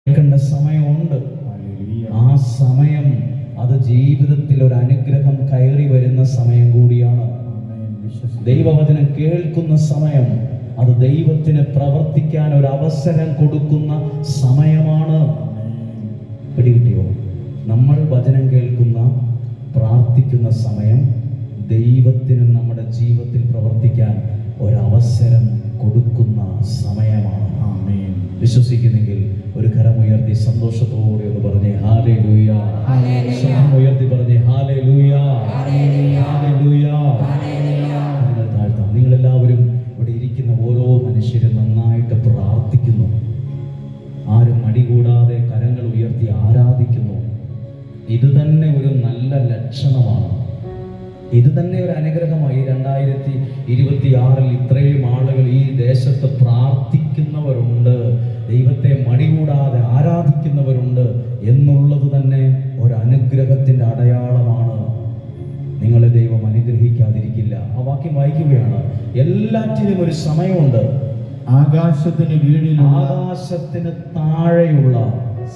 കേൾക്കേണ്ട സമയമുണ്ട്. ആ സമയം അത് ജീവിതത്തിൽ ഒരു അനുഗ്രഹം കയറി വരുന്ന സമയം കൂടിയാണ്. ദൈവവചനം കേൾക്കുന്ന സമയം അത് ദൈവത്തിന് പ്രവർത്തിക്കാൻ ഒരു അവസരം കൊടുക്കുന്ന സമയമാണ്. പിടികിട്ടിയോ? നമ്മൾ വചനം കേൾക്കുന്ന, പ്രാർത്ഥിക്കുന്ന സമയം ദൈവത്തിന് നമ്മുടെ ജീവിതത്തിൽ പ്രവർത്തിക്കാൻ ഒരവസരം കൊടുക്കുന്ന സമയമാണ്. വിശ്വസിക്കുന്നെങ്കിൽ ഒരു കരമുയർത്തി സന്തോഷത്തോടെ ഒന്ന് പറഞ്ഞേ ഹല്ലേലൂയ. ഉയർത്തി പറഞ്ഞേ ഹല്ലേലൂയ, ഹല്ലേലൂയ. നിങ്ങൾ താഴ്ത്താം. നിങ്ങളെല്ലാവരും ഇവിടെ ഇരിക്കുന്ന ഓരോ മനുഷ്യരും നന്നായിട്ട് പ്രാർത്ഥിക്കുന്നു. ആരും മടികൂടാതെ കരങ്ങൾ ഉയർത്തി ആരാധിക്കുന്നു. ഇത് തന്നെ ഒരു നല്ല ലക്ഷണമാണ്. ഇത് തന്നെ ഒരു അനുഗ്രഹമായി. 2026 ഇത്രയും ആളുകൾ ഈ ദേശത്ത് പ്രാർത്ഥിക്കുന്നവരുണ്ട്, ദൈവത്തെ മടികൂടാതെ ആരാധിക്കുന്നവരുണ്ട് എന്നുള്ളത് തന്നെ ഒരു അനുഗ്രഹത്തിന്റെ അടയാളമാണ്. നിങ്ങളെ ദൈവം അനുഗ്രഹിക്കാതിരിക്കില്ല. ആ വാക്യം വായിക്കുകയാണ്. എല്ലാറ്റിനും ഒരു സമയമുണ്ട്. ആകാശത്തിന് കീഴിലുള്ള, ആകാശത്തിന് താഴെയുള്ള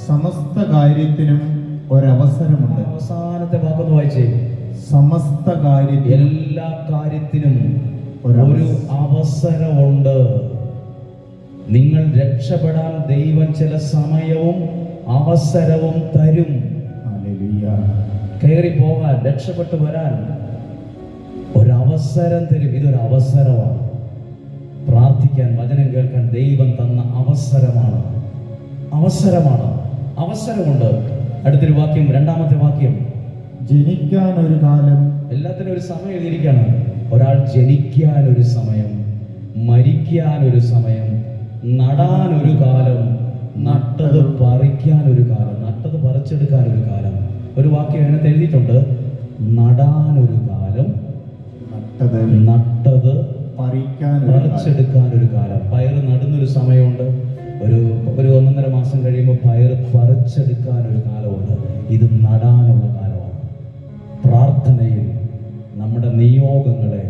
സമസ്ത കാര്യത്തിനും ഒരവസരമുണ്ട്. അവസാനത്തെ വാക്കൊന്ന് വായിച്ചേ. സമസ്ത കാര്യത്തിനും, എല്ലാ കാര്യത്തിനും ഒരു അവസരമുണ്ട്. നിങ്ങൾ രക്ഷപ്പെടാൻ ദൈവം ചില സമയവും അവസരവും തരും. കയറി പോകാൻ, രക്ഷപ്പെട്ടു വരാൻ ഒരവസരം തരും. ഇതൊരു അവസരമാണ്. പ്രാർത്ഥിക്കാൻ, വചനം കേൾക്കാൻ ദൈവം തന്ന അവസരമാണ്. അവസരമുണ്ട്. അടുത്തൊരു വാക്യം, രണ്ടാമത്തെ വാക്യം. ജനിക്കാൻ ഒരു കാലം. എല്ലാത്തിനും ഒരു സമയം എഴുതിയിരിക്കുകയാണ്. ഒരാൾ ജനിക്കാൻ ഒരു സമയം, മരിക്കാൻ ഒരു സമയം, നടാൻ ഒരു കാലം, നട്ടത് പറിക്കാൻ ഒരു കാലം, നട്ടത് പറിച്ചെടുക്കാൻ ഒരു കാലം. ഒരു വാക്യം അതിനകത്ത് എഴുതിയിട്ടുണ്ട്. നടാൻ ഒരു കാലം, നട്ടത് പറിച്ചെടുക്കാൻ ഒരു കാലം. പയറ് നടുന്നൊരു സമയമുണ്ട്. ഒരു 1.5 മാസം കഴിയുമ്പോൾ പയറ് പറിച്ചെടുക്കാൻ ഒരു കാലമുണ്ട്. ഇത് നടാനുള്ള കാലമാണ്. പ്രാർത്ഥനയിൽ നമ്മുടെ നിയോഗങ്ങളെ,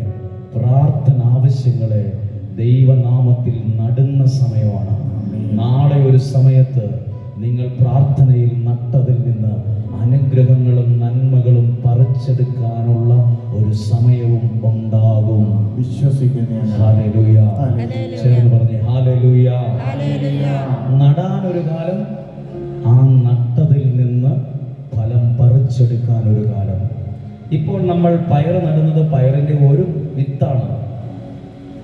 പ്രാർത്ഥന ആവശ്യങ്ങളെ ദൈവനാമത്തിൽ നടുന്ന സമയമാണ്. നാളെ ഒരു സമയത്ത് നിങ്ങൾ പ്രാർത്ഥനയിൽ നട്ടതിൽ നിന്ന് അനുഗ്രഹങ്ങളും നന്മകളും പറിച്ചെടുക്കാനുള്ള ഒരു സമയവും ഉണ്ടാകും. വിശ്വസിക്കുന്നതാണ്. ഹല്ലേലൂയ. ചേർന്ന് പറഞ്ഞേ ഹല്ലേലൂയ. നടാൻ ഒരു കാലം, ആ നട്ടതിൽ നിന്ന് ഫലം പറിച്ചെടുക്കാൻ ഒരു കാലം. ഇപ്പോൾ നമ്മൾ പയർ നടുന്നത് പയറിന്റെ ഒരു വിത്താണ്,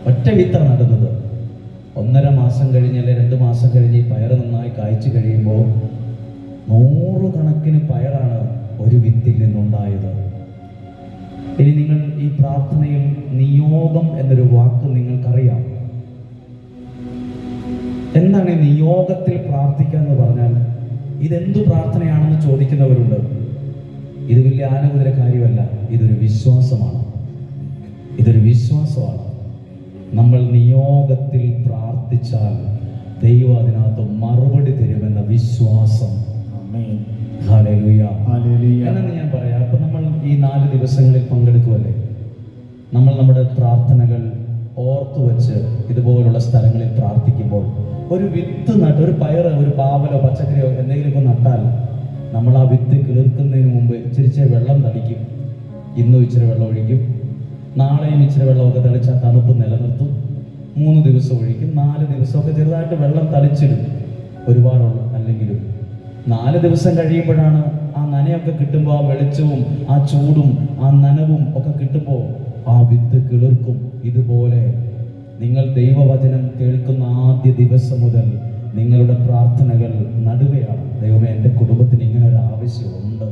ഒറ്റ വിത്താണ് നടുന്നത്. 1.5 മാസം കഴിഞ്ഞ് അല്ലെങ്കിൽ 2 മാസം കഴിഞ്ഞ് ഈ പയർ നന്നായി കായ്ച്ചു കഴിയുമ്പോൾ 100 കണക്കിന് പയറാണ് ഒരു വിത്തിൽ നിന്നുണ്ടായത്. ഇനി നിങ്ങൾ ഈ പ്രാർത്ഥനയിൽ നിയോഗം എന്നൊരു വാക്ക് നിങ്ങൾക്കറിയാം. എന്താണ് ഈ നിയോഗത്തിൽ പ്രാർത്ഥിക്കുക എന്ന് പറഞ്ഞാൽ? ഇതെന്തു പ്രാർത്ഥനയാണെന്ന് ചോദിക്കുന്നവരുണ്ട്. ഇത് വലിയ ആനുകൂല കാര്യമല്ല. ഇതൊരു വിശ്വാസമാണ്. നമ്മൾ നിയോഗത്തിൽ പ്രാർത്ഥിച്ചാൽ ദൈവം അതിനകത്ത് മറുപടി തരുമെന്ന വിശ്വാസം. ഹല്ലേലൂയ. എന്നു ഞാൻ പറയാം. അപ്പൊ നമ്മൾ ഈ 4 ദിവസങ്ങളിൽ പങ്കെടുക്കുമല്ലേ? നമ്മൾ നമ്മുടെ പ്രാർത്ഥനകൾ ഓർത്തു വെച്ച് ഇതുപോലുള്ള സ്ഥലങ്ങളിൽ പ്രാർത്ഥിക്കുമ്പോൾ ഒരു വിത്ത് ഒരു പയറ്, ഒരു പാവലോ പച്ചക്കറിയോ എന്തെങ്കിലുമൊക്കെ നട്ടാൽ നമ്മൾ ആ വിത്ത് കിളിർക്കുന്നതിന് മുമ്പ് ഇച്ചിരി വെള്ളം തളിക്കും. ഇന്നും ഇച്ചിരി വെള്ളം ഒഴിക്കും, നാളെയും ഇച്ചിരി വെള്ളമൊക്കെ തളിച്ചാൽ തണുപ്പ് നിലനിർത്തും. 3 ദിവസം ഒഴിക്കും, 4 ദിവസമൊക്കെ ചെറുതായിട്ട് വെള്ളം തളിച്ചിടും. ഒരുപാടുള്ള അല്ലെങ്കിലും 4 ദിവസം കഴിയുമ്പോഴാണ് ആ നനയൊക്കെ കിട്ടുമ്പോൾ, ആ വെളിച്ചവും ആ ചൂടും ആ നനവും ഒക്കെ കിട്ടുമ്പോൾ ആ വിത്ത് കിളിർക്കും. ഇതുപോലെ നിങ്ങൾ ദൈവവചനം കേൾക്കുന്ന ആദ്യ ദിവസം മുതൽ നിങ്ങളുടെ പ്രാർത്ഥനകൾ നടുകയാണ്. ദൈവമേ, എൻ്റെ കുടുംബത്തിന് ഇങ്ങനെ ഒരു ആവശ്യമുണ്ട്,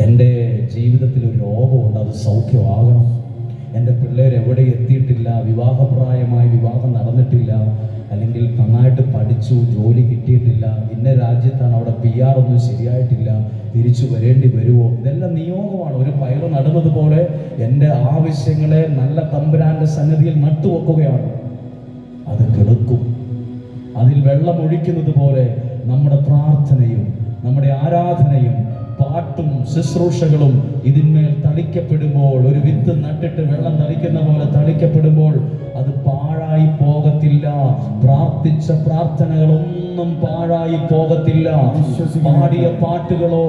എൻ്റെ ജീവിതത്തിൽ ഒരു രോഗമുണ്ട്, അത് സൗഖ്യമാകണം. എൻ്റെ പിള്ളേർ എവിടെ എത്തിയിട്ടില്ല, വിവാഹപ്രായമായി വിവാഹം നടന്നിട്ടില്ല, അല്ലെങ്കിൽ നന്നായിട്ട് പഠിച്ചു ജോലി കിട്ടിയിട്ടില്ല, ഇന്ന രാജ്യത്താണ്, അവിടെ PR ഒന്നും ശരിയായിട്ടില്ല, തിരിച്ചു വരേണ്ടി വരുമോ? ഇതെല്ലാം നിയോഗമാണ്. ഒരു പയറ് നടുന്നത് പോലെ എൻ്റെ ആവശ്യങ്ങളെ നല്ല തമ്പുരാന്റെ സന്നിധിയിൽ നട്ടുവെക്കുകയാണ്. അത് കിടക്കും. അതിൽ വെള്ളം ഒഴിക്കുന്നത് പോലെ നമ്മുടെ പ്രാർത്ഥനയും നമ്മുടെ ആരാധനയും പാട്ടും ശുശ്രൂഷകളും ഇതിന്മേൽ തളിക്കപ്പെടുമ്പോൾ, ഒരു വിത്ത് നട്ടിട്ട് വെള്ളം തളിക്കുന്ന പോലെ തളിക്കപ്പെടുമ്പോൾ അത് പാഴായി പോകത്തില്ല. പ്രാർത്ഥിച്ച പ്രാർത്ഥനകളൊന്നും പാഴായി പോകത്തില്ല. പാടിയ പാട്ടുകളോ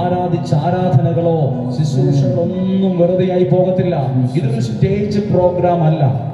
ആരാധിച്ച ആരാധനകളോ ശുശ്രൂഷകളൊന്നും വെറുതെയായി പോകത്തില്ല. ഇതൊരു സ്റ്റേജ് പ്രോഗ്രാം അല്ല.